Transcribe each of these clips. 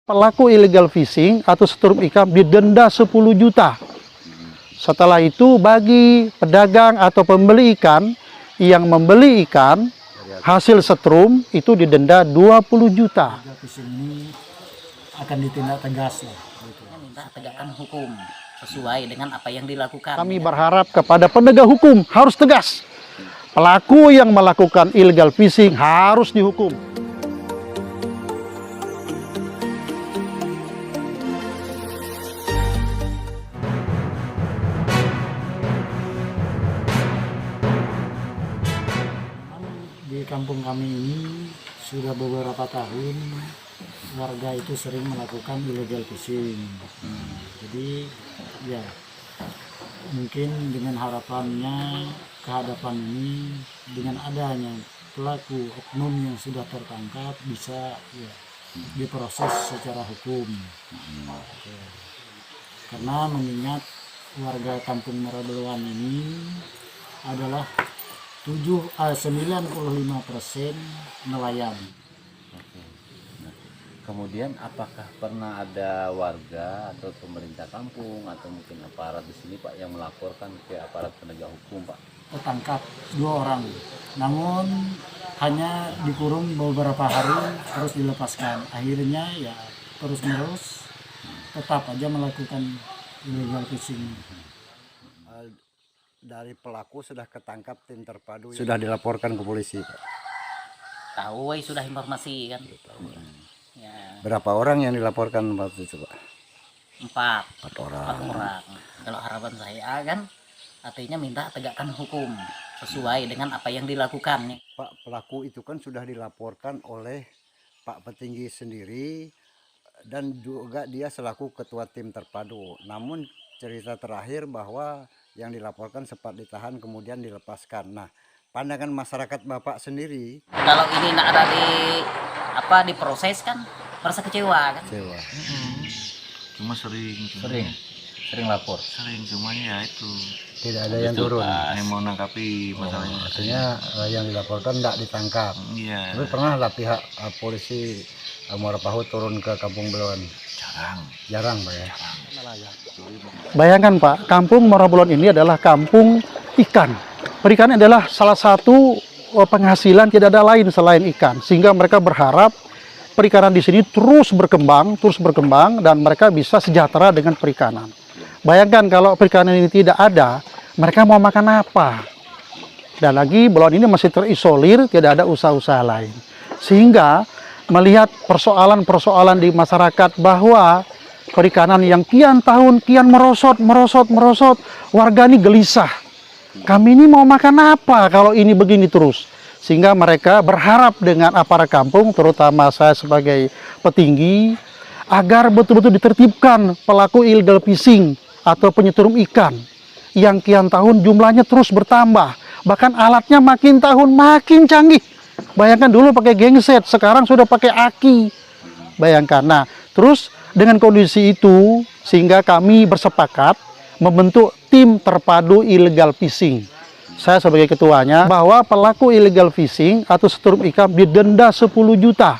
Pelaku illegal fishing atau seturup ikan didenda 10 juta. Setelah itu bagi pedagang atau pembeli ikan yang membeli ikan hasil setrum itu didenda 20 juta. Fishing ini akan ditindak tegas lah. Minta tegakkan hukum sesuai dengan apa yang dilakukan. Kami berharap kepada penegak hukum harus tegas. Pelaku yang melakukan illegal fishing harus dihukum. Di kampung kami ini sudah beberapa tahun warga itu sering melakukan illegal fishing. Jadi ya mungkin dengan harapannya kehadapan ini dengan adanya pelaku oknum yang sudah tertangkap bisa ya diproses secara hukum. Karena mengingat warga kampung Merabeluan ini adalah 95% nelayan. Oke. Nah, kemudian apakah pernah ada warga atau pemerintah kampung atau mungkin aparat di sini Pak yang melaporkan ke aparat penegak hukum Pak? Tertangkap 2 orang, namun hanya dikurung beberapa hari terus dilepaskan. Akhirnya ya terus-menerus tetap aja melakukan illegal fishing. Dari pelaku sudah ketangkap tim terpadu, sudah dilaporkan ke polisi Pak. Tahu sudah informasi kan. Ya, Berapa orang yang dilaporkan waktu itu Pak? 4 4 orang. orang. Kalau harapan saya kan artinya minta tegakkan hukum sesuai dengan apa yang dilakukan. Pak, pelaku itu kan sudah dilaporkan oleh Pak Petinggi sendiri dan juga dia selaku ketua tim terpadu. Namun cerita terakhir bahwa yang dilaporkan sempat ditahan kemudian dilepaskan. Nah, pandangan masyarakat Bapak sendiri, Kalau ini nak ada diproses kan merasa kecewa kan. kecewa. Cuma sering Lapor. cuman ya itu Tidak ada yang turun. yang mau nangkapi masalahnya. Artinya yang dilaporkan tidak ditangkap. Iya, Tapi pernah lah pihak polisi Muara Pahu turun ke Kampung Beluan? Jarang Pak ya. Bayangkan Pak, kampung Merabeluan ini adalah kampung ikan. Perikanan adalah salah satu penghasilan, tidak ada lain selain ikan. Sehingga mereka berharap perikanan di sini terus berkembang dan mereka bisa sejahtera dengan perikanan. Bayangkan kalau perikanan ini tidak ada, mereka mau makan apa? Dan lagi Beluan ini masih terisolir, tidak ada usaha-usaha lain. Sehingga melihat persoalan-persoalan di masyarakat bahwa perikanan yang kian tahun kian merosot, warga ini gelisah. Kami ini mau makan apa kalau ini begini terus? Sehingga mereka berharap dengan aparat kampung, terutama saya sebagai petinggi, agar betul-betul ditertibkan pelaku illegal fishing atau penyeturum ikan yang kian tahun jumlahnya terus bertambah. Bahkan alatnya makin tahun makin canggih. Bayangkan dulu pakai genset, sekarang sudah pakai aki. Bayangkan. Nah, terus dengan kondisi itu sehingga kami bersepakat membentuk tim terpadu illegal fishing. Saya sebagai ketuanya bahwa pelaku illegal fishing atau seturup ikan didenda 10 juta.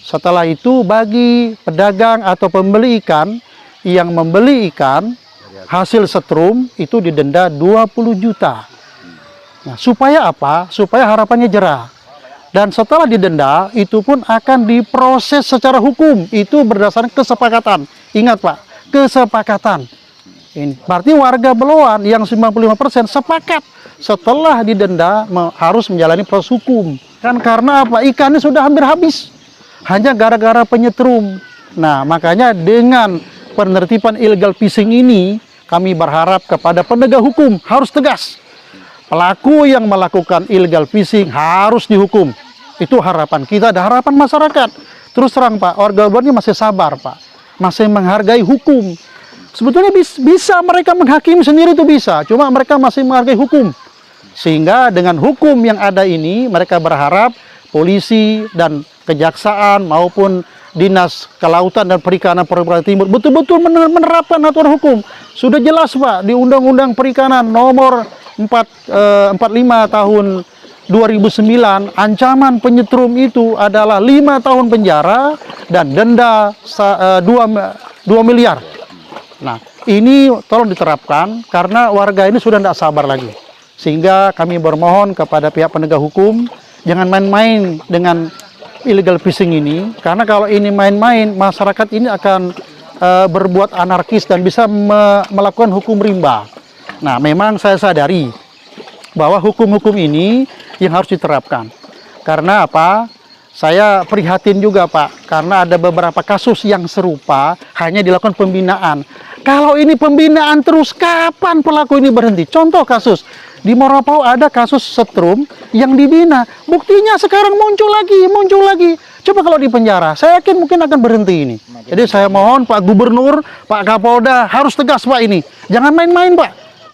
Setelah itu bagi pedagang atau pembeli ikan yang membeli ikan hasil setrum itu didenda 20 juta. Nah, supaya apa? Supaya harapannya jerah. Dan setelah didenda, itu pun akan diproses secara hukum. Itu berdasarkan kesepakatan. Ingat Pak, kesepakatan. Ini berarti warga Beluan yang 95% sepakat setelah didenda harus menjalani proses hukum. Kan karena apa? Ikannya sudah hampir habis. Hanya gara-gara penyetrum. Nah, makanya dengan penertiban illegal fishing ini, kami berharap kepada penegak hukum harus tegas. Pelaku yang melakukan illegal fishing harus dihukum. Itu harapan kita, ada harapan masyarakat. Terus terang Pak, warga Beluan ini masih sabar Pak. Masih menghargai hukum. Sebetulnya bisa mereka menghakimi sendiri itu bisa. Cuma mereka masih menghargai hukum. Sehingga dengan hukum yang ada ini, mereka berharap polisi dan kejaksaan maupun Dinas Kelautan dan Perikanan Provinsi Timur betul-betul menerapkan aturan hukum. Sudah jelas Pak di Undang-Undang Perikanan nomor 45 tahun 2009 ancaman penyetrum itu adalah 5 tahun penjara dan denda 2 miliar. Nah, ini tolong diterapkan karena warga ini sudah tidak sabar lagi. Sehingga kami bermohon kepada pihak penegak hukum jangan main-main dengan illegal fishing ini, karena kalau ini main-main masyarakat ini akan berbuat anarkis dan bisa melakukan hukum rimba. Nah, memang saya sadari bahwa hukum-hukum ini yang harus diterapkan. Karena apa? Saya prihatin juga, Pak, karena ada beberapa kasus yang serupa hanya dilakukan pembinaan. Kalau ini pembinaan terus, kapan pelaku ini berhenti? Contoh kasus di Morapau ada kasus setrum yang dibina, buktinya sekarang muncul lagi. Coba kalau di penjara, saya yakin mungkin akan berhenti ini. Jadi saya mohon Pak Gubernur, Pak Kapolda harus tegas, Pak, ini. Jangan main-main, Pak.